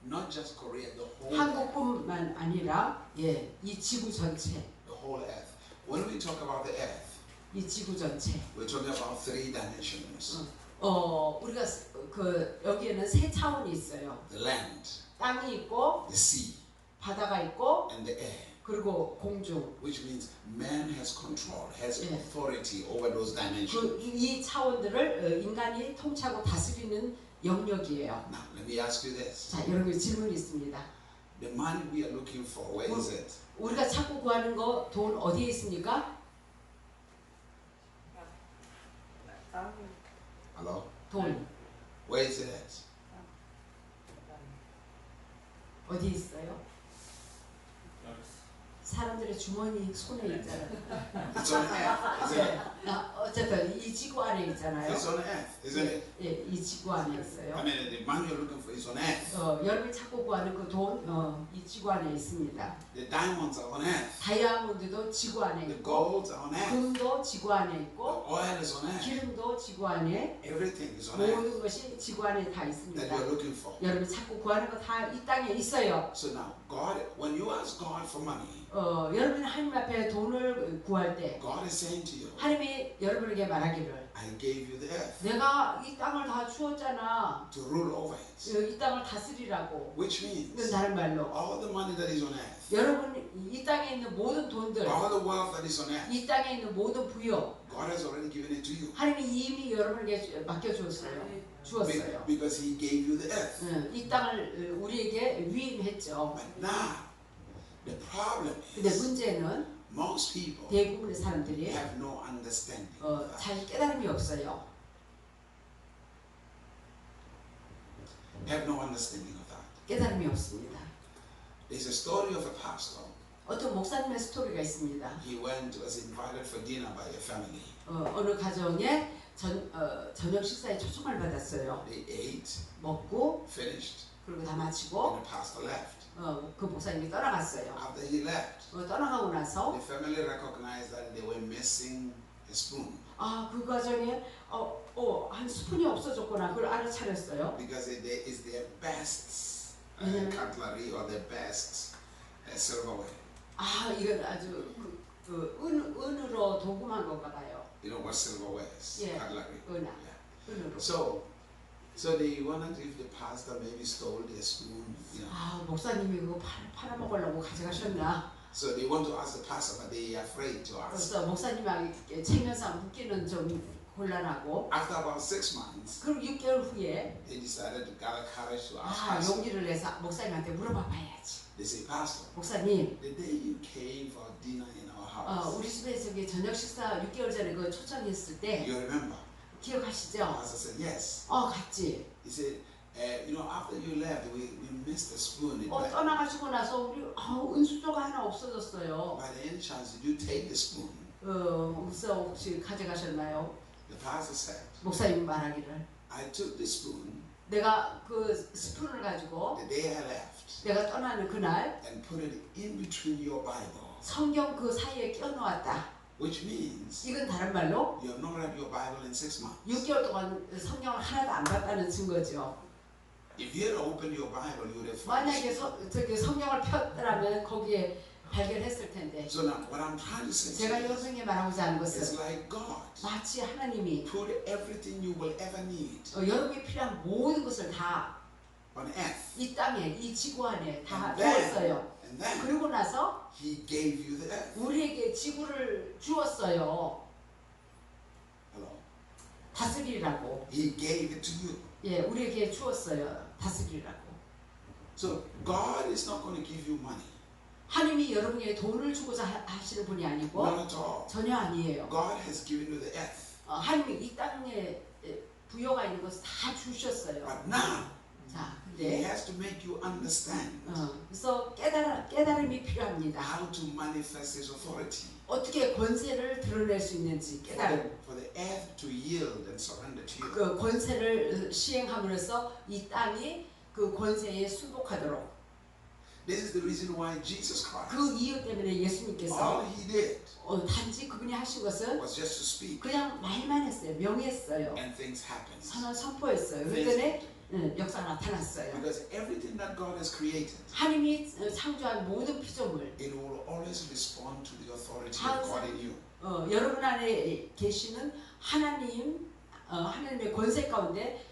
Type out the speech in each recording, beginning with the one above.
not just Korea, the whole earth. 한국뿐만 아니라 이 지구 전체, The whole earth. When we talk about the earth, 이 지구 전체. we're talking about three dimensions. 우리가 여기에는 세 차원이 있어요. The land, 땅이 있고, the sea, 바다가 있고, and the air. 그리고 공중. Which means man has control, has authority over those dimensions. 이 차원들을 인간이 통치하고 다스리는 영역이에요. Now, let me ask you this. 자, 여러분 질문이 있습니다. The money we are looking for, where is it? 우리가 찾고 구하는 거 돈 어디에 있습니까? Hello? 돈 Where is it at? 어디 있어요? 사람들의 주머니 손에 있잖아요. It's on earth, isn't it? 어쨌든 이 지구 안에 있잖아요. It's on earth, isn't it? 예, 이 지구 안에 있어요. I mean, the money you're looking for is on earth. 여러분이 찾고 구하는 그 돈, 이 지구 안에 있습니다. The diamonds are on earth. 다이아몬드도 지구 안에 The 있고, golds are on earth. 금도 지구 안에 The 있고, oil is on earth. 기름도 지구 안에, Everything is on earth 모든 것이 지구 안에 다 that 있습니다. you're looking for. 여러분이 찾고 구하는 거 다 이 땅에 있어요. So now, God, when you ask God for money, 여러분이 하나님 앞에 돈을 구할 때 God is saying to you, 하나님이 여러분에게 말하기를 I gave you the earth 내가 이 땅을 다 주었잖아. to rule over it. 이 땅을 다스리라고. Which 이건 means 다른 말로 all the money that is on earth, 여러분 이 땅에 있는 모든 돈들, all the wealth that is on earth, 이 땅에 있는 모든 부여 God has already given it to you. 하나님이 이미 여러분에게 맡겨주었어요. 주었어요. Because He gave you the earth. 이 땅을 우리에게 위임했죠. But now, the problem 근데 is 문제는 most people 대부분의 사람들이 have no understanding of that. 잘 깨달음이 없어요. Have no understanding of that. 깨달음이 없습니다. There's a story of a pastor. 어떤 목사님의 스토리가 있습니다. He was invited for dinner by a family. 어느 가정에 저녁 식사에 초청을 받았어요. They ate, 먹고 finished, 그리고 다 and 마치고 the pastor left. 그 목사님이 떠나갔어요. After he left, 떠나가고 나서 the family recognized that they were missing a spoon 그 가정에 한 스푼이 없어졌구나. 그걸 알아차렸어요. because it is their best cutlery or their best silverware. 이건 아주 은으로 도금한 건가 봐요. You know what silverware is? Yeah. Cutlery. 은으로. So they wondered if the pastor maybe stole their spoon. You know. 목사님이 그거 팔아먹으려고 가져가셨나? So they want to ask the pastor, but they are afraid to ask. 그래서 목사님에게 체면상 묻기는 좀 곤란하고. After about 6 months, 그리고 6개월 후에 they decided to gather courage to ask pastor. 용기를 내서 목사님한테 물어봐 봐야지. They say, Pastor, 목사님, the day you came for dinner in our house, 우리 집에 저녁 식사 6개월 전에 그 초청했을 때 you remember? 기억하시죠? Pastor said, yes. 갔지. He said, after you left, we missed the spoon. 떠나가시고 나서 우리 은수저가 하나 없어졌어요. By any chance, did you take the spoon? 그래서 혹시 가져가셨나요? The pastor said, 목사님 말하기를 I took the spoon 내가 그 스푼을 가지고 the day I left 내가 떠나는 그날 and put it in between your Bible. 성경 그 사이에 껴놓았다. Which means 이건 다른 말로 you have not read your Bible in 6 months. 6개월 동안 성경을 하나도 안 봤다는 증거죠. If you had opened your Bible, you would have found 만약에 it. 성경을 폈더라면 거기에 발견했을 텐데. So now, what I'm trying to say 제가 to you 여러분에게 말하고자 하는 is 것은 like God 마치 하나님이 put everything you will ever need 여러분이 필요한 모든 것을 다 on earth. 이 땅에, 이 지구 안에 다 And then- 주었어요. And then 그리고 나서 He gave you the earth. 우리에게 지구를 주었어요. Hello. 다스리라고. He gave it to you. 우리에게 주었어요. 다스리라고. So God is not going to give you money. 하나님이 여러분에게 돈을 주고자 하시는 분이 아니고 Not at all. 전혀 아니에요. God has given you the earth. 하나님이 이 땅에 부여가 있는 것을 다 주셨어요. But now 자, He 근데 has to make you understand 그래서 깨달음이 필요합니다. how to manifest His authority. 어떻게 권세를 드러낼 수 있는지 깨달음. For the earth to yield and surrender to you. 그 권세를 시행함으로써 이 땅이 그 권세에 순복하도록. This is the reason why Jesus Christ, 그 이유 때문에 예수님께서 all He did 단지 그분이 하신 것은 was just to speak 그냥 말만 했어요. 명했어요. and things happened. 선언 선포했어요. Things 그랬더니 역사가 나타났어요. Because everything that God has created, 하나님이 창조한 모든 피조물, it will always respond to the authority of God in you. 여러분 안에 계시는 하나님의 권세 가운데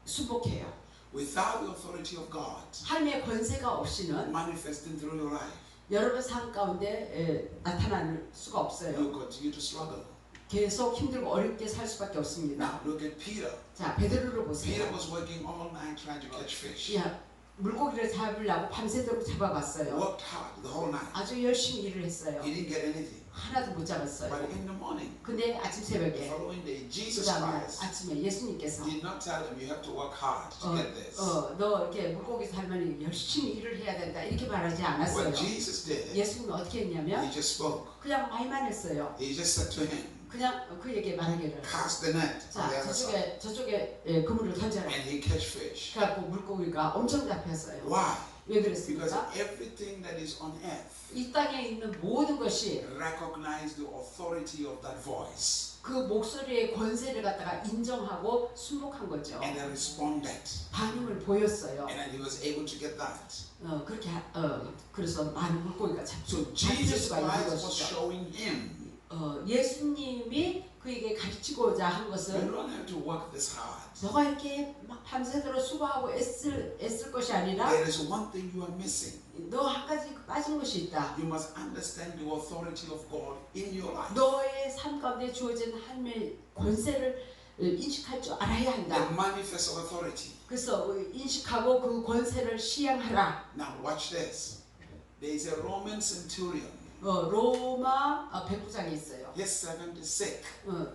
순복해요. Without the authority of God 하나님의 권세가 없이는 manifesting through your life, 여러분 삶 가운데 나타날 수가 없어요. you'll continue to struggle. 계속 힘들고 어렵게 살 수밖에 없습니다. Now look at Peter. 자, 베드로를 Peter 보세요. was working all night trying to catch fish. 야, 물고기를 잡으려고 밤새도록 잡아갔어요. Worked hard the whole night. 아주 열심히 일을 했어요. He didn't get anything. 하나도 못 잡았어요. But in the morning, 근데 아침 the 새벽에 following day, 그 Jesus 다음날 Christ 아침에 예수님께서 did not tell him you have to work hard to get this. 너 이렇게 물고기 살면 열심히 일을 해야 된다 이렇게 말하지 않았어요. What Jesus did, 예수님은 어떻게 했냐면 he just spoke. 그냥 말만 했어요. He just said to him, 그냥 그에게 말하기를 cast the net on the 자 other side. 저쪽에 그물을 던져라. And he catch fish. 그래갖고 물고기가 엄청 잡혔어요. Why? 왜 Because 그랬습니까? everything that is on earth 이 땅에 있는 모든 것이 recognize the authority of that voice. 그 목소리의 권세를 갖다가 인정하고 순복한 거죠. And they responded. 반응을 보였어요. And then he was able to get that. 그래서 많은 물고기가 So 잡힐 Jesus 수가 있는 Christ was 것이죠. showing him, 예수님이 그에게 가르치고자 한 you 것은 don't have to work this hard. 너가 이렇게 막 밤새도록 수고하고 애쓸 것이 아니라 There is one thing you are missing. 너 한 가지 빠진 것이 있다. You must understand the authority of God in your life. 너의 삶 가운데 주어진 하나님의 권세를 인식할 줄 알아야 The 한다. manifest authority. 그래서 인식하고 그 권세를 시행하라. Now watch this. There is a Roman centurion. 로마 백부장이 있어요. His servant is sick.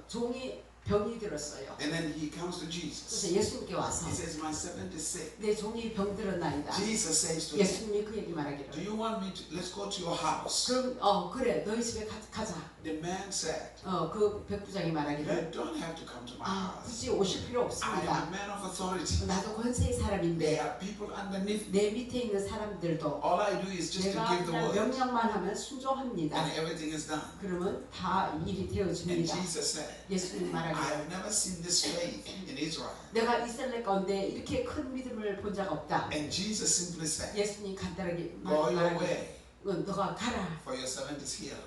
종이 병이 들었어요. And then he comes to 그래서 Jesus. 예수님께 와서 He says, my servant is sick. 내 종이 병들었나이다. Jesus says to him, 예수님이 그에게 do 말하기를 you want me to, let's go to your house. 그럼 그래 너희 집에 가자. The man said, 그 백부장이 말하기를 you don't have to come to my house. 굳이 오실 필요 I am 없습니다. a man of authority. 나도 권세의 There 사람인데 are people underneath me. 내 밑에 있는 사람들도 All I do is just to 내가 give the 그냥 word. 명령만 하면 순종합니다. And everything is done. 그러면 다 일이 And 되어집니다. Jesus said, 예수님 I 말하기를 have never seen this faith in Israel. 내가 이스라엘 가운데 이렇게 큰 믿음을 본 적 없다. And Jesus simply said, 예수님 간단하게 go your 말하기를 way, 너가 가라. for your servant is healed.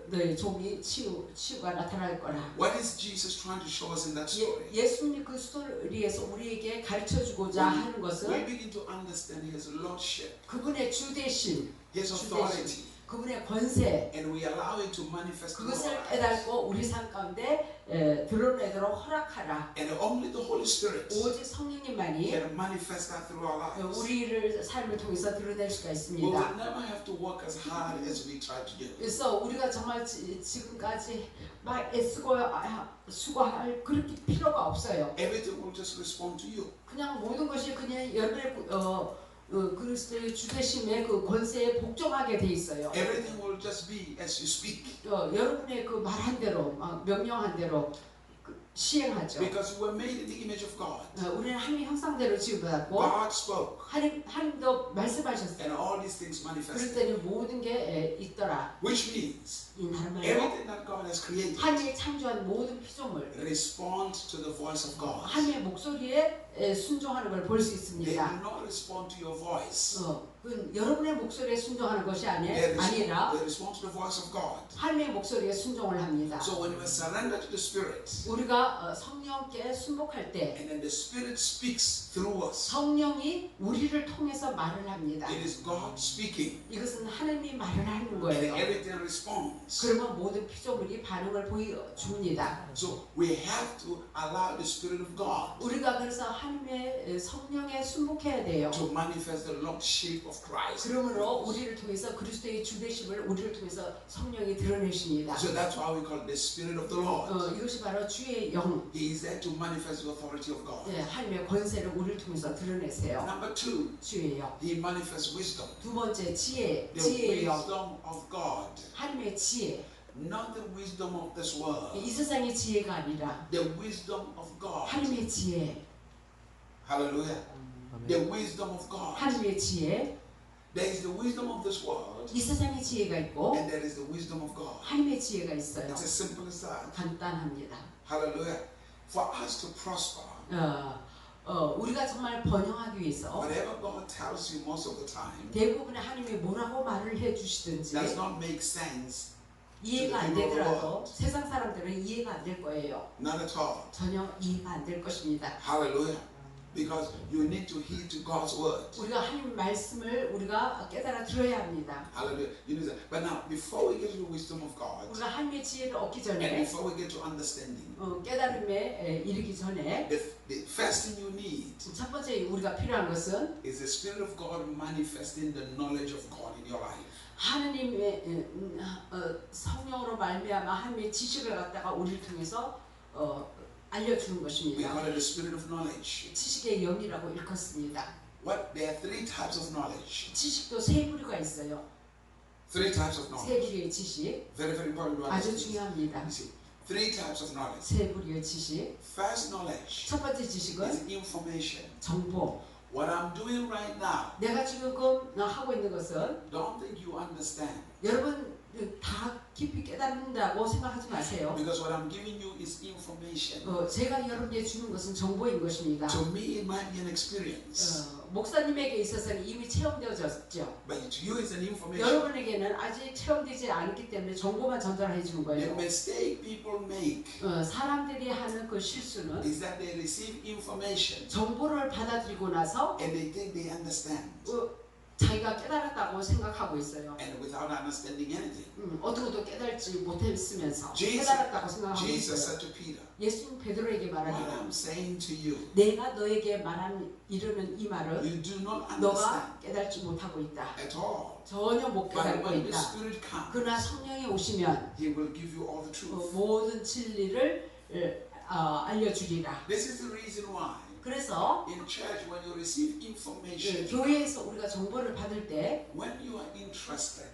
너의 종이 치유가 나타날 거라. What is Jesus trying to show us in that story? 예수님이 그 스토리에서 우리에게 가르쳐주고자 하는 We 것은 begin to understand His lordship, 그분의 주대심, His authority, 그분의 권세, and we allow it to manifest in our 그것을 lives. 깨닫고 우리 삶 가운데 드러내도록 허락하라. And only the Holy Spirit 오직 성령님만이 can manifest that through our lives. 우리를 삶을 통해서 드러낼 수가 We will 있습니다. never have to work as hard as we try to do. 그래서 우리가 정말 지금까지 막 애쓰고 수고할 그렇게 필요가 없어요. Everything will just respond to you. 그냥 모든 것이 그냥 열매 그리스도의 주되심의 그 권세에 복종하게 돼 있어요. Everything will just be as you speak. 여러분의 그 말한 대로, 명령한 대로 시행하죠. Because we were made in the image of God. 우리는 하나님 형상대로 지음받았고 God spoke, 하나님도 말씀하셨어요. and all these things 그럴 manifested. 때는 모든 게 있더라. Which means 이 다른 말로 everything that God has created 하나님이 창조한 모든 피조물 respond to the voice of God. 하나님의 목소리에 순종하는 걸 볼 수 They 있습니다. do not respond to your voice. 그건 여러분의 목소리에 순종하는 것이 They 아니라 respond to the voice of God. 하나님의 목소리에 순종을 합니다. So when we surrender to the Spirit, 우리가 성령께 순복할 때 and then the Spirit speaks through us, 성령이 우리를 통해서 말을 합니다. it is God speaking, 이것은 하나님이 말을 하는 and 거예요. everything responds. 그러면 모든 피조물이 반응을 보여줍니다. So we have to allow the Spirit of God 우리가 그래서 하나님의 성령에 순복해야 돼요. to manifest the Lordship of Christ. 그러므로 우리를 통해서 그리스도의 주되심을 우리를 통해서 성령이 드러내십니다. So that's why we call it the Spirit of the Lord. 이것이 바로 주의 영, He is there to manifest the authority of God. 하나님의 권세를 우리를 통해서 드러내세요. Number two, 주의 영. He manifests wisdom. 두 번째 지혜의 The 영. wisdom of God. 하나님의 지혜. Not the wisdom of this world. 이 세상의 지혜가 아니라 The wisdom of God. 하나님의 지혜. Hallelujah. The wisdom of God. 하나님의 지혜. There is the wisdom of this world, 이 세상의 지혜가 있고 and there is the wisdom of God. 하나님의 지혜가 있어요. It's as simple as that. 간단합니다. Hallelujah. For us to prosper, 우리가 정말 번영하기 위해서 whatever God tells you most of the time 대부분의 하나님이 뭐라고 말을 해주시든지 does not make sense. 이해가 안 되더라도 세상 사람들은 이해가 안 될 거예요. Not at all. 전혀 이해가 안 될 것입니다. Hallelujah. Because you need to heed to God's word. 우리가 하나님 말씀을 우리가 깨달아 들어야 합니다. Hallelujah. You need to, but now, before we get to the wisdom of God, 우리가 하나님의 지혜를 얻기 and 전에 before we get to understanding, 깨달음에 이르기 전에 the first thing you need 첫 번째 우리가 필요한 것은 is the Spirit of God manifesting the knowledge of God in your life. 하나님의 성령으로 말미암아 하나님의 지식을 갖다가 우리를 통해서 알려주는 We 것입니다. call it the Spirit of knowledge. 지식의 영이라고 일컫습니다. There are three types of knowledge. 지식도 세 부류가 있어요. Three types of 세 knowledge. 부류의 지식 Very, very important to 아주 understand. 중요합니다. You see, three types of knowledge. 세 부류의 지식. First knowledge 첫 번째 지식은 is information. 정보. What I'm doing right now, 내가 지금 하고 있는 것은 don't think you understand. 여러분 다 깊이 깨닫는다고 생각하지 마세요. Because what I'm giving you is information. 제가 여러분에게 주는 것은 정보인 것입니다. To me, it might be an experience. 목사님에게 있어서는 이미 체험되어졌죠. But to you, it's an information. 여러분에게는 아직 체험되지 않기 때문에 정보만 전달해 주는 The 거예요. mistake people make 사람들이 하는 그 실수는 is that they receive information 정보를 받아들이고 나서 and they think they understand. 자기가 깨달았다고 생각하고 있어요. And without understanding anything. 어떤 것도 깨달지 못했으면서 Jesus 깨달았다고 생각하고 said 있어요. to Peter, 예수님 베드로에게 what 말하기를 I'm saying to you, 내가 너에게 이르는 이 말은 you do not understand 너가 깨달지 못하고 있다. at all. 전혀 못 But 깨닫고 when the 있다. Spirit comes, 그러나 성령이 오시면 He will give you all the truth. 모든 진리를 알려주리라. This is the reason why 그래서 in church when you receive information, 교회에서 우리가 정보를 받을 때 when you are interested,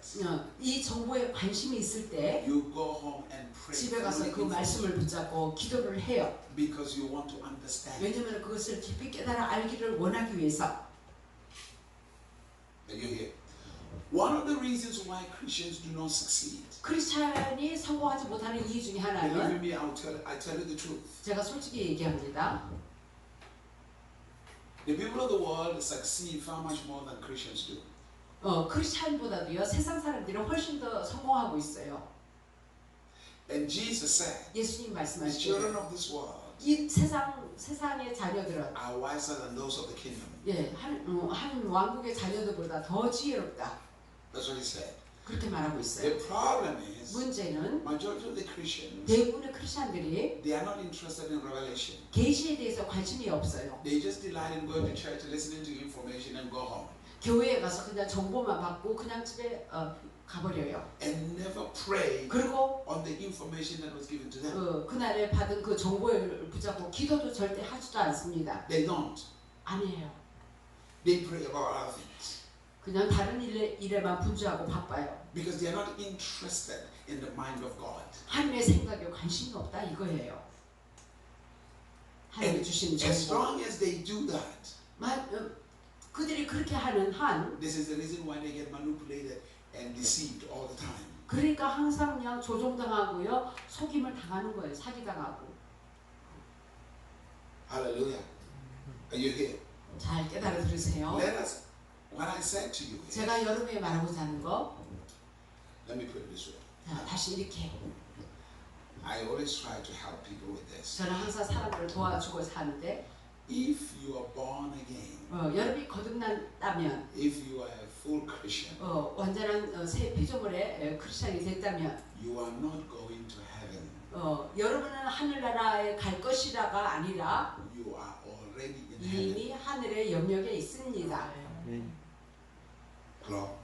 이 정보에 관심이 있을 때 you go home and pray 집에 for 가서 the 그 말씀을 information 붙잡고 기도를 해요. because you want to understand. 왜냐하면 그것을 깊이 깨달아 알기를 원하기 위해서. Are you here? One of the reasons why Christians do not succeed. 크리스찬이 성공하지 못하는 이유 중에 Believe 하나는 me, I tell you the truth. 제가 솔직히 얘기합니다. The people of the world succeed far much more than Christians do. 크리스찬보다도요 세상 사람들이 훨씬 더 성공하고 있어요. And Jesus said, 예수님 the 말씀하시기를 children of this world 이 세상의 자녀들은 are wiser than those of the kingdom. 한 왕국의 자녀들보다 더 지혜롭다. That's what he said. 그렇게 말하고 있어요. The problem is, 문제는 majority of the Christians, 대부분의 크리스찬들이 they are not interested in revelation. 계시에 대해서 관심이 없어요. They just delight in going to church, listening to information, and go home, 교회에 가서 그냥 정보만 받고 그냥 집에 가버려요. and never pray 그리고 on the information that was given to them. 그날에 받은 그 정보를 붙잡고 기도도 절대 하지도 않습니다. They don't. 아니에요. They pray about other things 그냥 다른 일에만 분주하고 바빠요. because they are not interested in the mind of God. 하나님의 생각에 관심이 없다 이거예요. 하나님이 주신 As 정보. long as they do that, 그들이 그렇게 하는 한 this is the reason why they get manipulated and deceived all the time. 그러니까 항상 그냥 조종당하고요 속임을 당하는 거예요. 사기당하고. Hallelujah. Are you here? 잘 깨달아 들으세요. Let us, what I said to you, 제가 여러분에 말하고자 하는 거 let me put it this way. 다시 이렇게 I always try to help people with this. 저는 항상 사람들을 도와주고 사는데 If you are born again, 여러분이 거듭났다면 if you are a full Christian, 완전한 새 피조물의 크리스찬이 됐다면 you are not going to heaven. 여러분은 하늘나라에 갈 것이라가 아니라 You are already in heaven. 이미 하늘의 영역에 있습니다. Hello?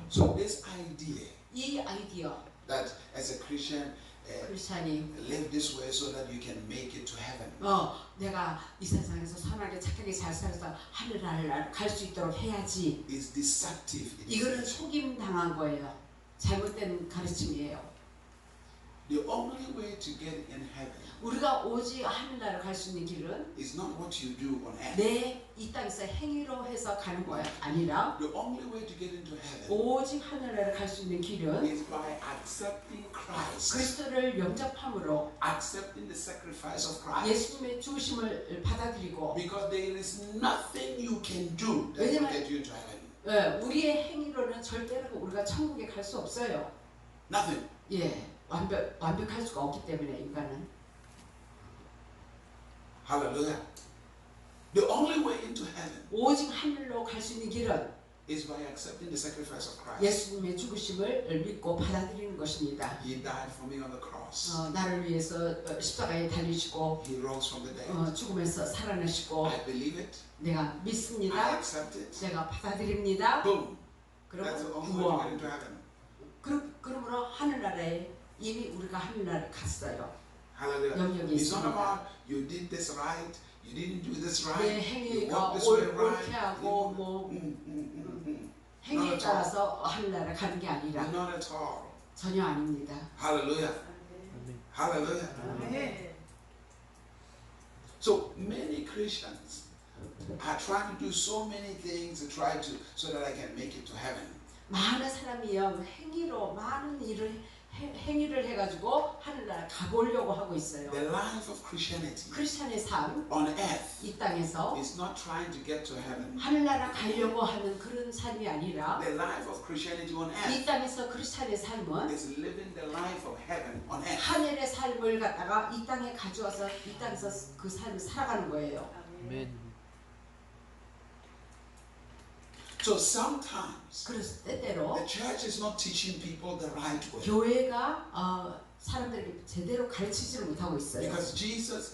So this idea 이 아이디어 that as a Christian, 크리스찬이 live this way so that you can make it to heaven. 내가 이 세상에서 선하게 착하게 잘 살아서 하늘나라를 갈 수 있도록 해야지. Is deceptive. 이거는 속임 당한 거예요. 잘못된 가르침이에요. The only way to get in heaven 우리가 오직 하늘나라 갈 수 있는 길은 is not what you do on earth. 내 이 땅에서 행위로 해서 가는 거야 아니라 The only way to get into heaven 오직 하늘나라 갈 수 있는 길은 is by accepting Christ, 그리스도를 영접함으로 accepting the sacrifice of Christ. 예수님의 죽으심을 받아들이고 Because there is nothing you can do that will get you into heaven. 예, 우리의 행위로는 절대로 우리가 천국에 갈 수 없어요. Nothing. 예, 완벽할 수가 없기 때문에 인간은. Hallelujah. The only way into heaven 오직 하늘로 갈 수 있는 길은 is by accepting the sacrifice of Christ. 예수님의 죽으심을 믿고 받아들이는 것입니다. He died for me on the cross. 나를 위해서 십자가에 달리시고 He rose from the dead. 죽음에서 살아나시고 I believe it. 내가 I 믿습니다. accept it. 내가 받아들입니다. Boom. That's the 그러면 only way to get into heaven. 그러므로 하늘나라에 이미 우리가 하늘나라에 갔어요. Hallelujah. 영역이 It's not 있습니다. about you did this right, you didn't do this 내 right, you 행위가 walked this way 옳게 right. 하고 뭐 행위에 따라서 하늘나라 가는 게 아니라 Not at all. 전혀 아닙니다. Hallelujah. Hallelujah. So many Christians are trying to do so many things to try to so that I can make it to heaven. 많은 사람이요 행위로 많은 일을 행위를 해가지고 하늘나라 가보려고 하고 있어요. The life of Christianity 크리스천의 삶, on earth 이 땅에서 is not trying to get to heaven. 하늘나라 가려고 하는 그런 삶이 아니라 The life of Christianity on 이 earth 땅에서 크리스천의 삶은 is living the life of heaven on earth. 하늘의 삶을 갖다가 이 땅에 가져와서 이 땅에서 그 삶을 살아가는 거예요. 아멘. So sometimes 그래서 때때로 the church is not teaching people the right way. 교회가 사람들에게 제대로 가르치지를 못하고 있어요. Because Jesus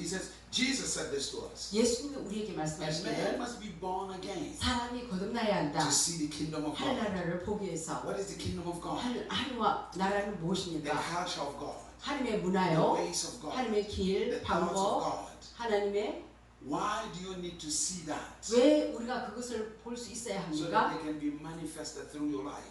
said this to us. 예수님이 우리에게 A man 말씀하시기를 must be born again 사람이 거듭나야 한다. to see the kingdom of God. 하늘나라를 보기 위해서 What is the kingdom of God? 하늘과 나라는 The 무엇입니까? culture of God. 하나님의 The 문화요, ways of God. 하나님의 길, The thoughts of 방법, God. 하나님의 Why do you need to see that? 왜 우리가 그것을 볼 수 있어야 So that 합니까? they can be manifested through your life.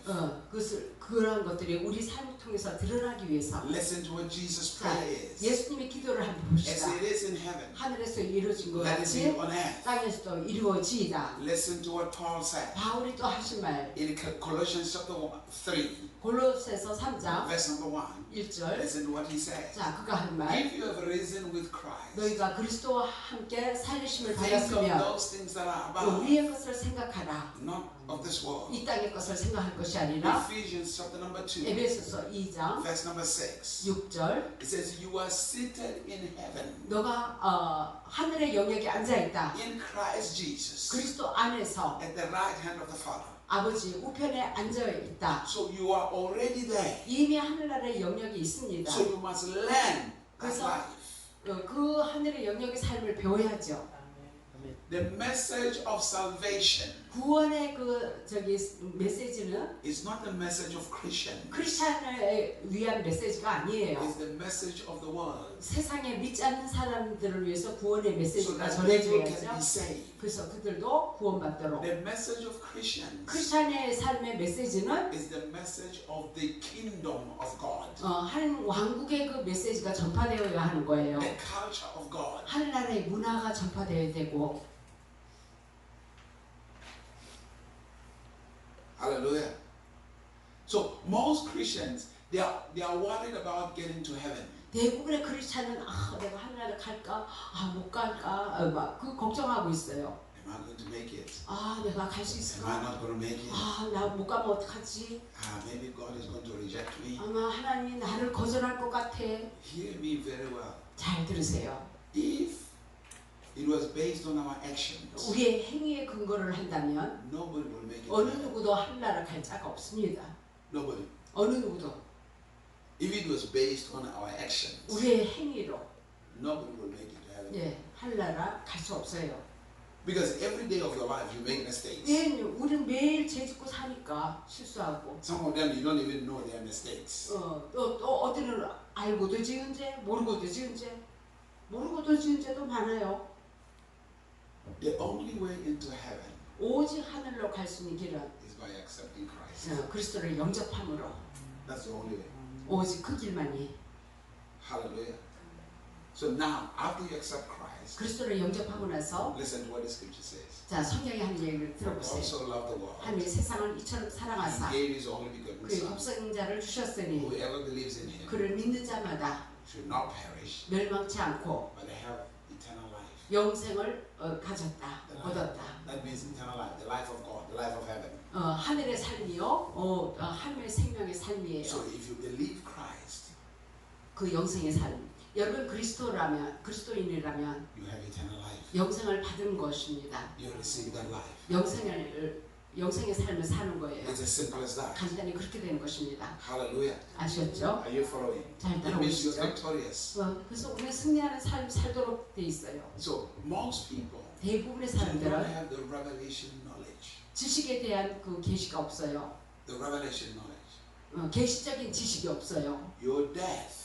그런 것들이 우리 삶을 통해서 드러나기 위해서. Listen to what Jesus' 자, prayer is. 예수님의 기도를 한번 As 봅시다. it is in heaven, 하늘에서 이루어진 것 let it be 같이 on earth. 땅에서도 이루어지이다. Listen to what Paul said 바울이 또 하신 말 in Colossians chapter 3, 골로새서 3장 verse number 1. 1절. Listen to what he says. 자, 그가 한 말. If you have risen with Christ, 너희가 그리스도와 함께 살리심을 think of 받았으면 those things that are above, 위의 것을 생각하라. not of this world. 이 땅의 것을 생각할 것이 아니라 Ephesians chapter number 2, 에베소서 2장 verse number 6. 6절. It says, you are seated in heaven, 너가 하늘의 영역에 앉아 있다. in Christ Jesus, 그리스도 안에서 at the right hand of the Father. 아버지 우편에 앉아 있다. So you are already there. 이미 하늘나라의 영역이 있습니다. So you must learn that 그래서 life. 그 하늘의 영역의 삶을 배워야죠. The message of salvation 구원의 메시지는 is not the message of Christian. 크리스찬을 위한 메시지가 아니에요. It's the message of the world. 세상에 믿지 않는 사람들을 위해서 구원의 So 메시지가 that people can be 전해져야죠. saved. 그래서 그들도 구원받도록. The message of Christians 크리스찬의 삶의 메시지는 is the message of the kingdom of God. 한 왕국의 그 메시지가 전파되어야 하는 거예요. The culture of God. 하늘나라의 문화가 전파되어야 되고. Hallelujah. So most Christians they are worried about getting to heaven. 대부분의 크리스찬은 내가 하늘나라 갈까? 못 갈까? 막 그 걱정하고 있어요. Am I going to make it? 내가 갈 수 Am I 있을까? not going to make it? 나 못 가면 어떡하지? Maybe God is going to reject me. 아마 하나님이 나를 거절할 것 같아. Hear me very well. 잘 들으세요. If it was based on our actions, 우리의 행위에 근거를 한다면 nobody will make it. 어느 누구도 하늘나라 갈 자가 없습니다. Nobody. 어느 누구도 If it was based on our actions, 우리의 행위로 nobody will make it to heaven. 하늘나라 갈 수 없어요. Because every day of your life you make mistakes. 왜냐면 우리는 매일 죄 짓고 사니까 실수하고 Some of them you don't even know they are mistakes. 또 어디는 알고도 지은 죄, 모르고도 지은 죄, 모르고도 지은 죄도 많아요. The only way into heaven 오직 하늘로 갈 수 있는 길은 is by accepting Christ. 그리스도를 영접함으로 That's the only way. 오직 그 길만이. Hallelujah. So now, after you accept Christ, 그리스도를 영접하고 나서 listen to what the scripture says. 자 성경이 하는 얘기를 God 들어보세요. so loved the world. 하나님이 세상을 이처럼 사랑하사 He gave his only begotten 그의 Son. 독생자를 주셨으니 Whoever believes in him 그를 믿는 자마다 should not perish, 멸망치 않고 but have eternal life. 영생을 가졌다, 얻었다. That means eternal life, the life of God, the life of heaven. 하늘의 삶이요, 하늘의 생명의 삶이에요. So if you believe Christ, 그 영생의 삶. 여러분 그리스도인이라면 you have eternal life. 영생을 받은 것입니다. You receive that life. 영생의 삶을 사는 거예요. It's as simple as that. 간단히 그렇게 되는 것입니다. Hallelujah. 아셨죠? Are you following? 잘 It means you're 따라오시죠? victorious. 그래서 우리는 승리하는 삶 살도록 돼 있어요. So most people 대부분의 don't 사람들은 have the revelation knowledge. 지식에 대한 그 계시가 없어요. The revelation knowledge. 계시적인 지식이 없어요. Your death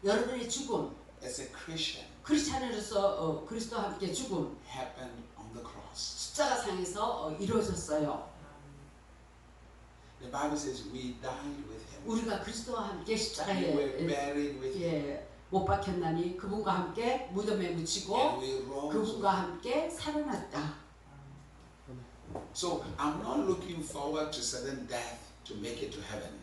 여러분의 죽음, as a Christian 크리스찬으로서 그리스도와 함께 죽음, happened on the cross. 십자가상에서 이루어졌어요. The Bible says we died with him. 우리가 그리스도와 함께 We 십자가에 were buried with him. 못 박혔나니 그분과 함께 무덤에 묻히고 And we rose. 그분과 함께 살아났다. So I'm not looking forward to sudden death to make it to heaven.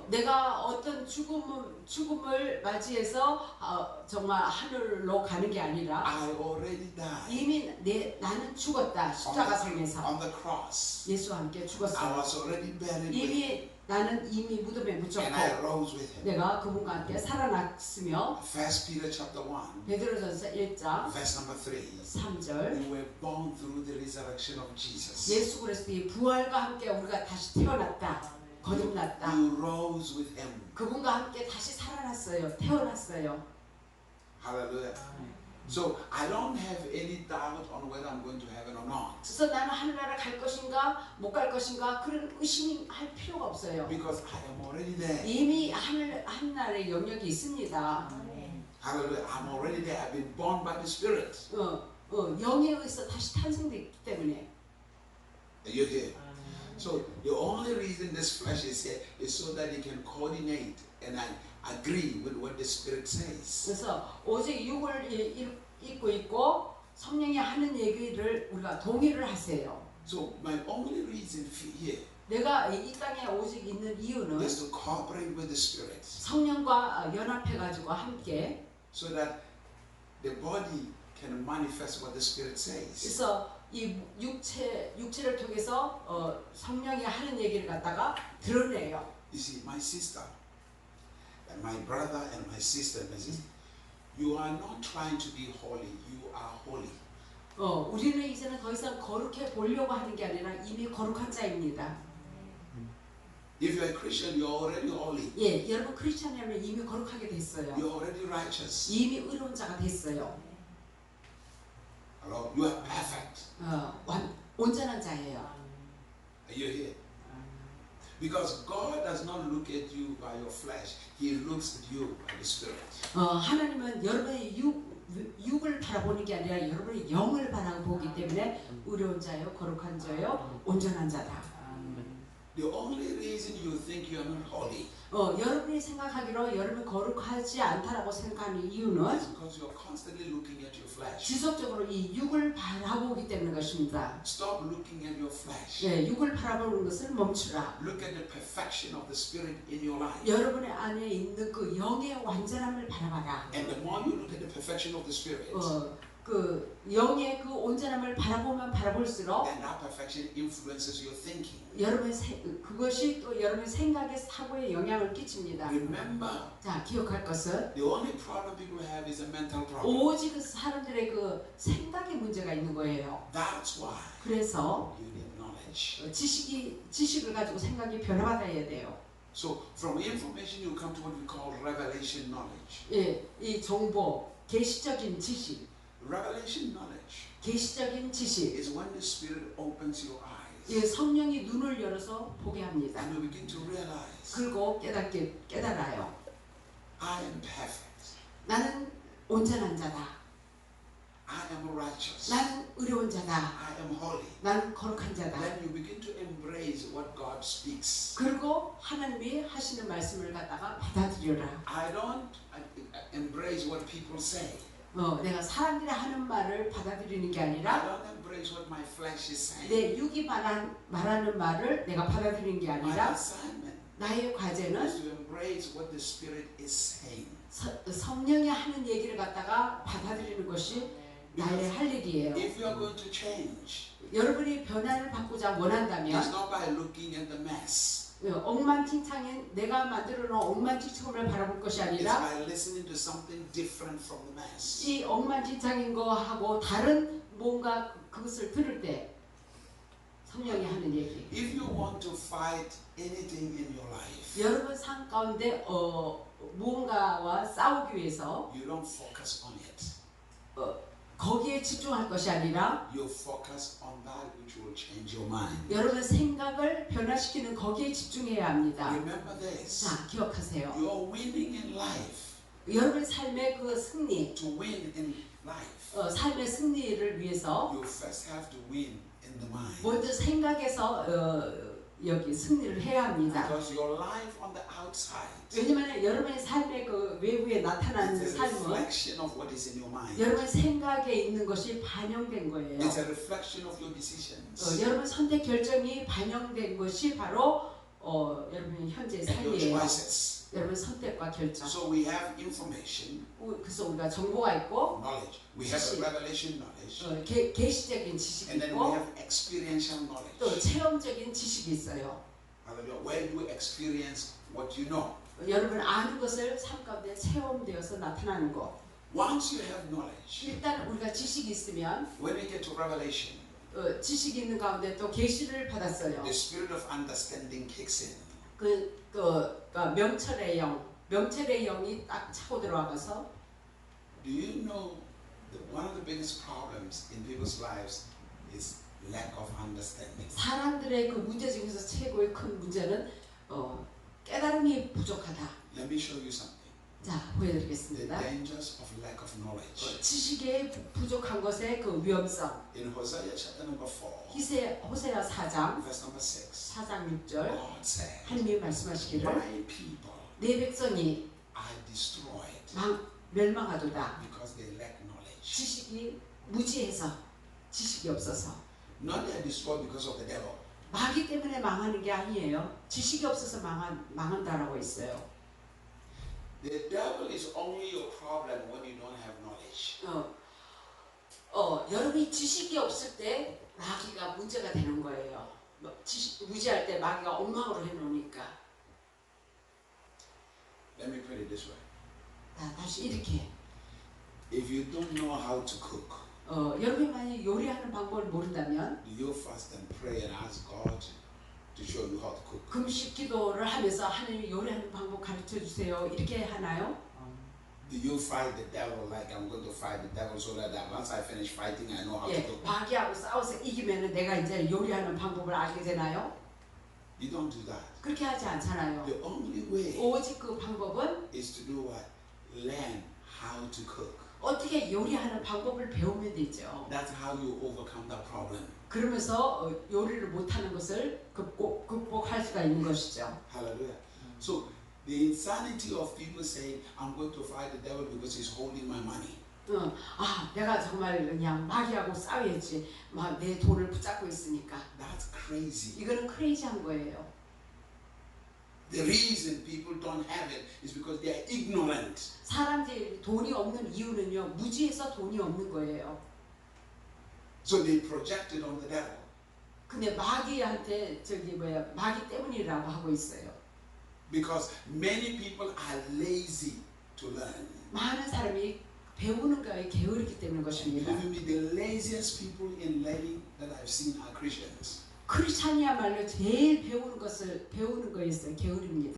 내가 어떤 죽음을 맞이해서 정말 하늘로 가는 게 아니라 I already died 이미 나는 죽었다. 십자가상에서 on the cross. 예수와 함께 I 죽었어요. was already buried with him. 나는 이미 무덤에 묻혔고 And I rose with him. 내가 그분과 함께 살아났으며 1 Peter chapter 1, 베드로전서 1장 verse number 3. 3절 We were born through the resurrection of Jesus. 예수 그리스도의 부활과 함께 우리가 다시 태어났다. 거듭났다. You rose with him. 그분과 함께 다시 살아났어요. 태어났어요. Hallelujah. So I don't have any doubt on whether I'm going to heaven or not. 그래서 나는 하늘나라 갈 것인가 못 갈 것인가 그런 의심이 할 필요가 없어요. Because I am already there. 이미 하늘나라의 영역이 있습니다. Hallelujah. I'm already there. I've been born by the Spirit. 영에 의해서 다시 탄생됐기 때문에. Are you here? So the only reason this flesh is here is so that it can coordinate and I agree with what the Spirit says. 그래서 오직 육을 입고 있고 성령이 하는 얘기를 우리가 동의를 하세요. So my only reason here 내가 이 땅에 오직 있는 이유는 is to cooperate with the Spirit 성령과 연합해 가지고 함께 so that the body can manifest what the Spirit says. 그래서 이 육체를 통해서 성령이 하는 얘기를 갖다가 드러내요. You see, my sister, and my brother, and my sister, you are not trying to be holy. You are holy. 우리는 이제는 더 이상 거룩해 보려고 하는 게 아니라 이미 거룩한 자입니다. If you are a Christian, you are already holy. 예, 여러분 크리스찬이라면 이미 거룩하게 됐어요. You are already righteous. 이미 의로운 자가 됐어요. Hello, you are perfect. 온전한 자예요. Are you here? Because God does not look at you by your flesh. He looks at you by the Spirit. 하나님은 여러분의 육을 바라보는 게 아니라 여러분의 영을 바라보기 때문에 의로운 자요, 거룩한 자요, 온전한 자다. The only reason you think you are not holy 여러분이 생각하기로 여러분 거룩하지 않다라고 생각하는 이유는 is because you are constantly looking at your flesh. 지속적으로 이 육을 바라보기 때문인 것입니다. Stop looking at your flesh. 예, 육을 바라보는 것을 멈추라. Look at the perfection of the Spirit in your life. 여러분의 안에 있는 그 영의 완전함을 바라봐라. And the more you look at the perfection of the Spirit, 그 영의 그 온전함을 바라보면 바라볼수록 then that perfection influences your thinking. 그것이 또 여러분의 생각의 사고에 영향을 끼칩니다. Remember, 자, 기억할 것은 the only problem people have is a mental problem. 오직 그 사람들의 그 생각의 문제가 있는 거예요. That's why 그래서 you need knowledge. 지식을 가지고 생각이 변화받아야 돼요. So from information you come to what we call revelation knowledge. 예, 이 정보, 계시적인 지식, Revelation knowledge 계시적인 지식. is when the Spirit opens your eyes 예, 성령이 눈을 열어서 보게 합니다. and you begin to realize 그리고 깨달아요. I am perfect. 나는 온전한 자다. I am righteous. 나는 의로운 자다. I am holy. 나는 거룩한 자다. Then you begin to embrace what God speaks. 그리고 하나님이 하시는 말씀을 갖다가 받아들여라. I don't embrace what people say. 내가 사람들이 하는 말을 받아들이는 게 I 아니라 don't embrace what my flesh is saying. 내 육이 말하는 말을 내가 받아들이는 게 My 아니라 assignment 나의 과제는 is to embrace what the Spirit is saying. 성령이 하는 얘기를 갖다가 받아들이는 것이 나의 할 일이에요. If you are going to change, 여러분이 변화를 받고자 it's 원한다면 not by looking at the mess. 엉망진창인 내가 만들어 놓은 엉망진창을 바라볼 것이 It's 아니라 by listening to something different from the mess. 이 엉망진창인 거하고 다른 뭔가 그것을 들을 때 성령이 하는 얘기. If you want to fight anything in your life, 여러분 삶 가운데 무언가와 싸우기 위해서 you don't focus on it. 거기에 집중할 것이 아니라 You focus on that which will change your mind. 여러분 생각을 변화시키는 거기에 집중해야 합니다. Remember this. 자, 기억하세요. You're winning in life. 여러분의 삶의 그 승리, To win in life, 삶의 승리를 위해서 you first have to win in the mind. 먼저 생각에서 여기 승리를 해야 합니다. Because your life on the outside 왜냐하면 여러분의 삶의 그 외부에 나타나는 is a 삶은 reflection of what is in your mind. 여러분 생각에 있는 것이 반영된 거예요. It's a reflection of your decisions 여러분 선택 결정이 반영된 것이 바로 여러분의 현재 and your 삶이에요. choices. 여러분 선택과 결정. So we have information, 그래서 우리가 정보가 있고 knowledge. We have a revelation knowledge. 계시적인 지식이 And then we 있고 have experiential 또 knowledge. 체험적인 지식이 있어요. Hallelujah. Where do you experience what you know? 여러분 아는 것을 삶 가운데 체험되어서 나타나는 것. Once you have knowledge, 일단 우리가 지식이 있으면 when we get to revelation, 지식이 있는 가운데 또 계시를 받았어요. the spirit of understanding kicks in. 명철의 영이 딱 차고 들어와서 Do you know that one of the biggest problems in people's lives is lack of understanding? 사람들의 그 문제 중에서 최고의 큰 문제는 깨달음이 부족하다. Let me show you something. 자, The 보여드리겠습니다. dangers of lack of knowledge. 지식의 부족한 것의 그 위험성. In Hosea chapter number 4, 호세아 4장 verse number 6, 4장 6절 God said, 하나님이 말씀하시기를 My people 내 백성이 are destroyed 멸망하도다. because they lack knowledge. 지식이 무지해서 지식이 없어서 Not they are destroyed because of the devil. 마귀 때문에 망하는 게 아니에요. 지식이 없어서 망한다라고 있어요. The devil is only your problem when you don't have knowledge. 여러분이 지식이 없을 때 마귀가 문제가 되는 거예요. 지식 무지할 때 마귀가 엉망으로 해놓으니까. Let me put it this way. 다시 이렇게. If you don't know how to cook, 여러분이 만약 요리하는 방법을 모른다면 do you fast and pray and ask God to show you how to cook? 금식 기도를 하면서 하나님 요리하는 방법 가르쳐 주세요. 이렇게 하나요? Do you fight the devil like I'm going to fight the devil so that once I finish fighting I know how to 예, cook? 마귀하고 싸워서 이기면은 내가 이제 요리하는 방법을 알게 되나요? You don't do that. 그렇게 하지 않잖아요. The only way 오직 그 방법은 is to do what? Learn how to cook. 어떻게 요리하는 방법을 배우면 되죠. That's how you overcome the problem. 그러면서 요리를 못하는 것을 극복할 수가 있는 것이죠. Hallelujah. So the insanity of people saying, I'm going to fight the devil because he's holding my money. 내가 정말 그냥 마귀하고 싸워야지. 막 내 돈을 붙잡고 있으니까. That's crazy. 이거는 크레이지한 거예요. The reason people don't have it is because they are ignorant. 사람들이 돈이 없는 이유는요, 무지해서 돈이 없는 거예요. So they project it on the devil. 근데 마귀한테 마귀 때문이라고 하고 있어요. Because many people are lazy to learn. 많은 사람이 배우는 거에 게으르기 때문인 것입니다. Believe me, the laziest people in learning that I've seen are Christians. 크리스찬이야말로 제일 배우는 거에 있어요. 게으릅니다.